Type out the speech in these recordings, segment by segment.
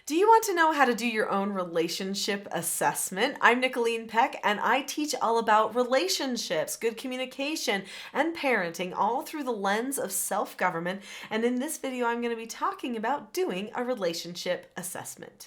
Do you want to know how to do your own relationship assessment? I'm Nicholeen Peck, and I teach all about relationships, good communication, and parenting, all through the lens of self-government. And in this video, I'm going to be talking about doing a relationship assessment.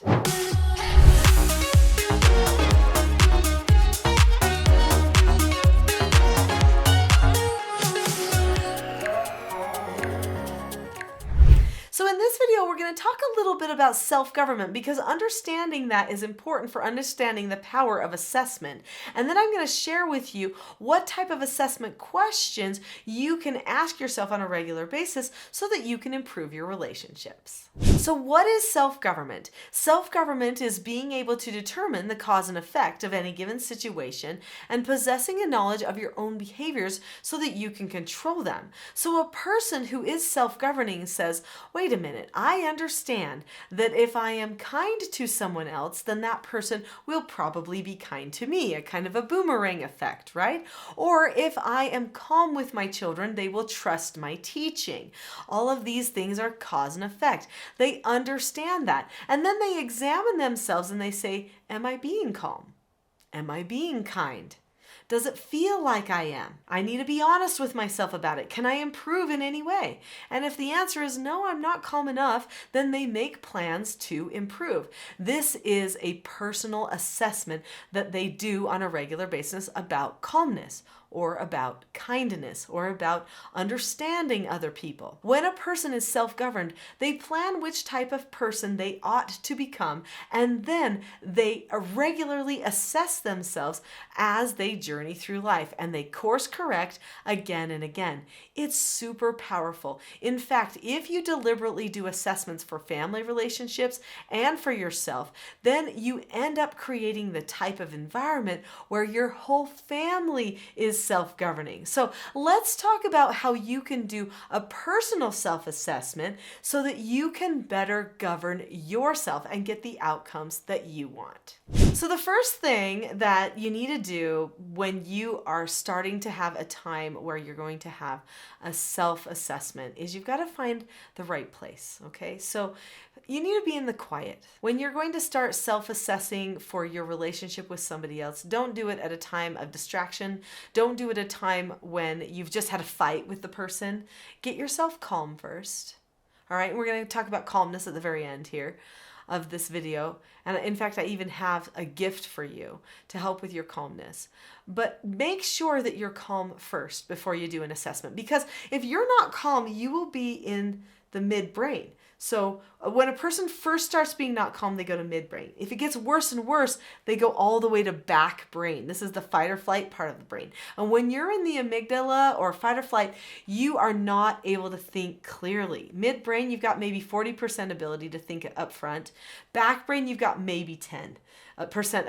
So in this video, we're going to talk a little bit about self-government because understanding that is important for understanding the power of assessment. And then I'm going to share with you what type of assessment questions you can ask yourself on a regular basis so that you can improve your relationships. So what is self-government? Self-government is being able to determine the cause and effect of any given situation and possessing a knowledge of your own behaviors so that you can control them. So a person who is self-governing says, wait a minute, I understand that if I am kind to someone else, then that person will probably be kind to me, a kind of a boomerang effect, right? Or if I am calm with my children, they will trust my teaching. All of these things are cause and effect. They understand that. And then they examine themselves and they say, am I being calm? Am I being kind? Does it feel like I am? I need to be honest with myself about it. Can I improve in any way? And if the answer is no, I'm not calm enough, then they make plans to improve. This is a personal assessment that they do on a regular basis about calmness, or about kindness, or about understanding other people. When a person is self-governed, they plan which type of person they ought to become, and then they regularly assess themselves as they journey through life, and they course correct again and again. It's super powerful. In fact, if you deliberately do assessments for family relationships and for yourself, then you end up creating the type of environment where your whole family is self-governing. So let's talk about how you can do a personal self-assessment so that you can better govern yourself and get the outcomes that you want. So the first thing that you need to do when you are starting to have a time where you're going to have a self-assessment is you've got to find the right place, okay? So you need to be in the quiet. When you're going to start self-assessing for your relationship with somebody else, don't do it at a time of distraction. Don't do it at a time when you've just had a fight with the person. Get yourself calm first, all right? And we're going to talk about calmness at the very end here of this video. And in fact, I even have a gift for you to help with your calmness. But make sure that you're calm first before you do an assessment, because if you're not calm, you will be in the midbrain. So when a person first starts being not calm, they go to midbrain. If it gets worse and worse, they go all the way to back brain. This is the fight or flight part of the brain. And when you're in the amygdala or fight or flight, you are not able to think clearly. Midbrain, you've got maybe 40% ability to think up front. Back brain, you've got maybe 10%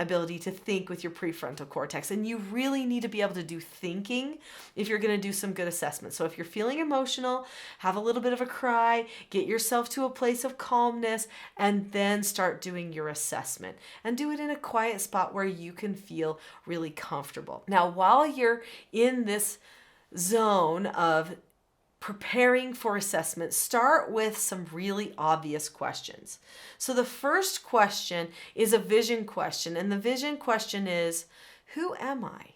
ability to think with your prefrontal cortex. And you really need to be able to do thinking if you're going to do some good assessment. So if you're feeling emotional, have a little bit of a cry, get yourself to a place of calmness, and then start doing your assessment. And do it in a quiet spot where you can feel really comfortable. Now, while you're in this zone of preparing for assessment, start with some really obvious questions. So the first question is a vision question, and the vision question is, who am I?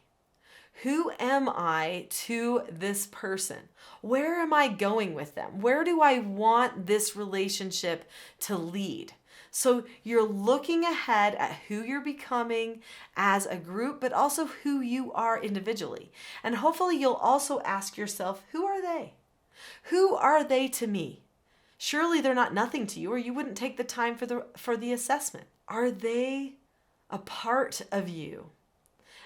Who am I to this person? Where am I going with them? Where do I want this relationship to lead? So you're looking ahead at who you're becoming as a group, but also who you are individually. And hopefully you'll also ask yourself, who are they? Who are they to me? Surely they're not nothing to you, or you wouldn't take the time for the assessment. Are they a part of you?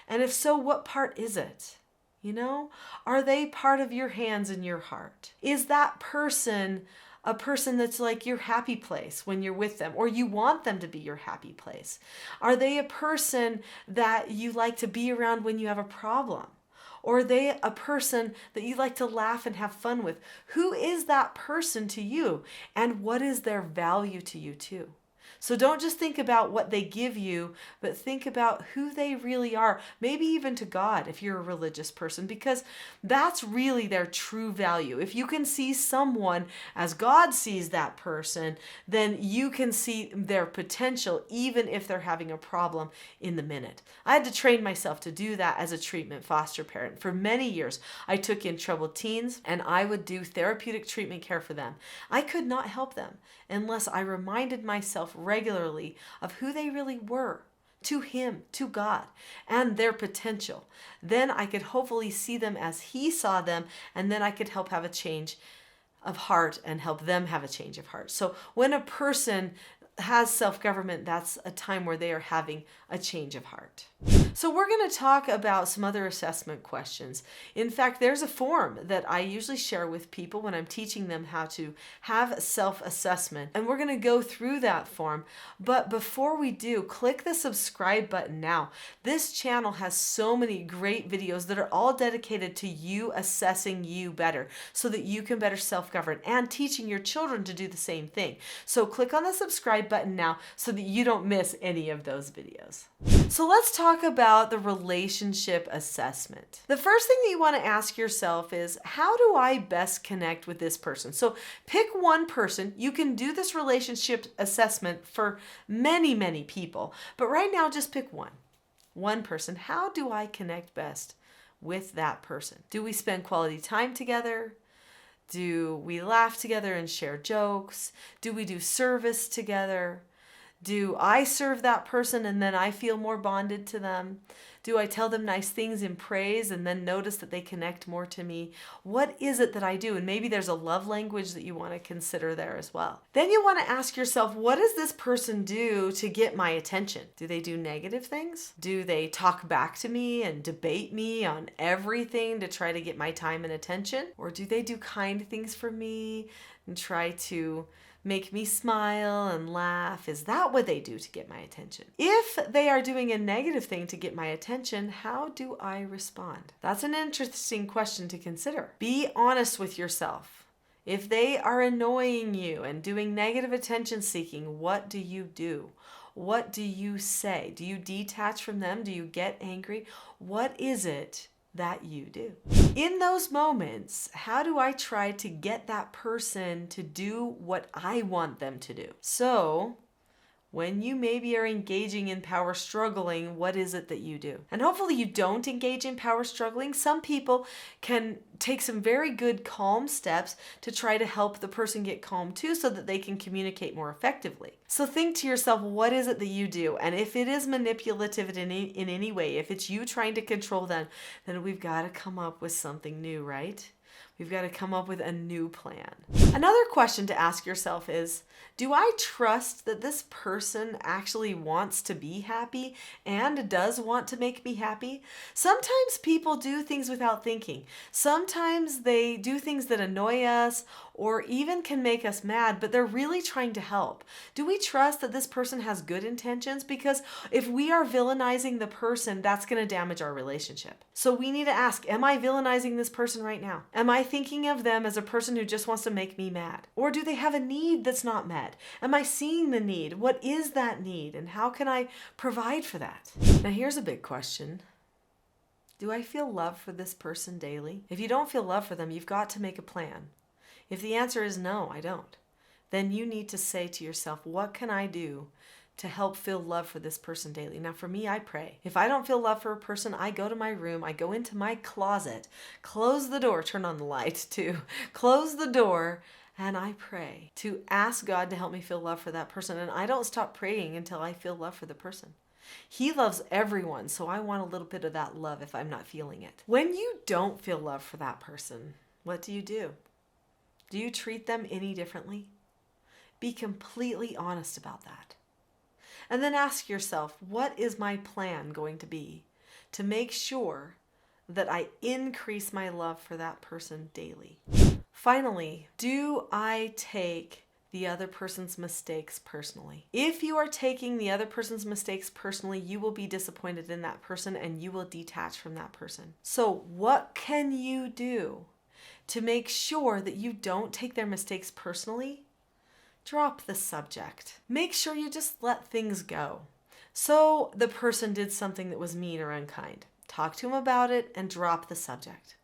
And if so, what part is it? You know, are they part of your hands and your heart? Is that person a person that's like your happy place when you're with them, or you want them to be your happy place? Are they a person that you like to be around when you have a problem? Or are they a person that you like to laugh and have fun with? Who is that person to you? And what is their value to you too? So don't just think about what they give you, but think about who they really are. Maybe even to God if you're a religious person, because that's really their true value. If you can see someone as God sees that person, then you can see their potential even if they're having a problem in the minute. I had to train myself to do that as a treatment foster parent. For many years, I took in troubled teens and I would do therapeutic treatment care for them. I could not help them unless I reminded myself regularly of who they really were, to Him, to God, and their potential. Then I could hopefully see them as He saw them, and then I could help have a change of heart and help them have a change of heart. So when a person has self-government, that's a time where they are having a change of heart. So we're going to talk about some other assessment questions. In fact, there's a form that I usually share with people when I'm teaching them how to have self-assessment, and we're going to go through that form. But before we do, click the subscribe button now. This channel has so many great videos that are all dedicated to you assessing you better so that you can better self-govern and teaching your children to do the same thing. So click on the subscribe button now so that you don't miss any of those videos. So let's talk about the relationship assessment. The first thing that you want to ask yourself is, how do I best connect with this person? So pick one person. You can do this relationship assessment for many, many people, but right now just pick one person. How do I connect best with that person? Do we spend quality time together? Do we laugh together and share jokes? Do we do service together? Do I serve that person and then I feel more bonded to them? Do I tell them nice things in praise and then notice that they connect more to me? What is it that I do? And maybe there's a love language that you want to consider there as well. Then you want to ask yourself, what does this person do to get my attention? Do they do negative things? Do they talk back to me and debate me on everything to try to get my time and attention? Or do they do kind things for me and try to make me smile and laugh? Is that what they do to get my attention? If they are doing a negative thing to get my attention, how do I respond? That's an interesting question to consider. Be honest with yourself. If they are annoying you and doing negative attention seeking, what do you do? What do you say? Do you detach from them? Do you get angry? What is it that you do? In those moments, how do I try to get that person to do what I want them to do? So when you maybe are engaging in power struggling, what is it that you do? And hopefully you don't engage in power struggling. Some people can take some very good calm steps to try to help the person get calm too so that they can communicate more effectively. So think to yourself, what is it that you do? And if it is manipulative in any way, if it's you trying to control them, then we've got to come up with something new, right? We've got to come up with a new plan. Another question to ask yourself is, do I trust that this person actually wants to be happy and does want to make me happy? Sometimes people do things without thinking. Sometimes they do things that annoy us or even can make us mad, but they're really trying to help. Do we trust that this person has good intentions? Because if we are villainizing the person, that's going to damage our relationship. So we need to ask, am I villainizing this person right now? Am I thinking of them as a person who just wants to make me mad? Or do they have a need that's not met? Am I seeing the need? What is that need? And how can I provide for that? Now here's a big question. Do I feel love for this person daily? If you don't feel love for them, you've got to make a plan. If the answer is no, I don't, then you need to say to yourself, what can I do to help feel love for this person daily? Now for me, I pray. If I don't feel love for a person, I go to my room, I go into my closet, close the door, turn on the light too, close the door, and I pray to ask God to help me feel love for that person. And I don't stop praying until I feel love for the person. He loves everyone, so I want a little bit of that love if I'm not feeling it. When you don't feel love for that person, what do? Do you treat them any differently? Be completely honest about that. And then ask yourself, what is my plan going to be to make sure that I increase my love for that person daily? Finally, do I take the other person's mistakes personally? If you are taking the other person's mistakes personally, you will be disappointed in that person and you will detach from that person. So what can you do to make sure that you don't take their mistakes personally, Drop the subject. Make sure you just let things go. So the person did something that was mean or unkind. Talk to them about it and drop the subject.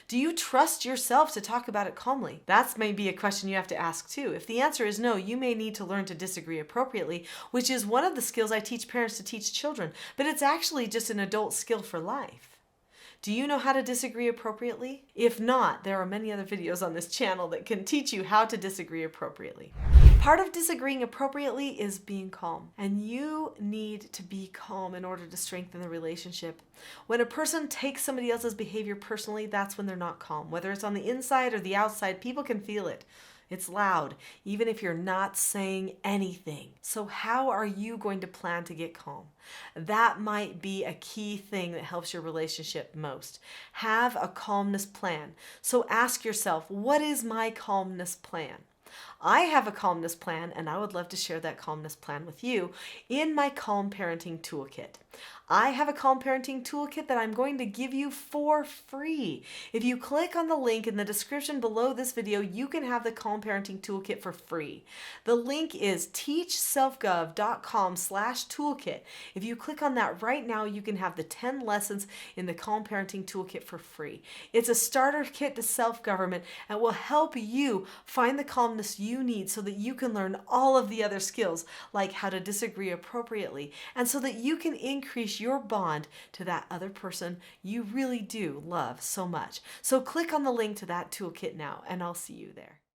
Do you trust yourself to talk about it calmly? That's maybe a question you have to ask too. If the answer is no, you may need to learn to disagree appropriately, which is one of the skills I teach parents to teach children, but it's actually just an adult skill for life. Do you know how to disagree appropriately? If not, there are many other videos on this channel that can teach you how to disagree appropriately. Part of disagreeing appropriately is being calm, and you need to be calm in order to strengthen the relationship. When a person takes somebody else's behavior personally, that's when they're not calm. Whether it's on the inside or the outside, people can feel it. It's loud, even if you're not saying anything. So how are you going to plan to get calm? That might be a key thing that helps your relationship most. Have a calmness plan. So ask yourself, what is my calmness plan? I have a calmness plan, and I would love to share that calmness plan with you in my Calm Parenting Toolkit. I have a Calm Parenting Toolkit that I'm going to give you for free. If you click on the link in the description below this video, you can have the Calm Parenting Toolkit for free. The link is teachselfgov.com/toolkit. If you click on that right now, you can have the 10 lessons in the Calm Parenting Toolkit for free. It's a starter kit to self-government and will help you find the calmness you need so that you can learn all of the other skills, like how to disagree appropriately, and so that you can increase your bond to that other person you really do love so much. So click on the link to that toolkit now, and I'll see you there.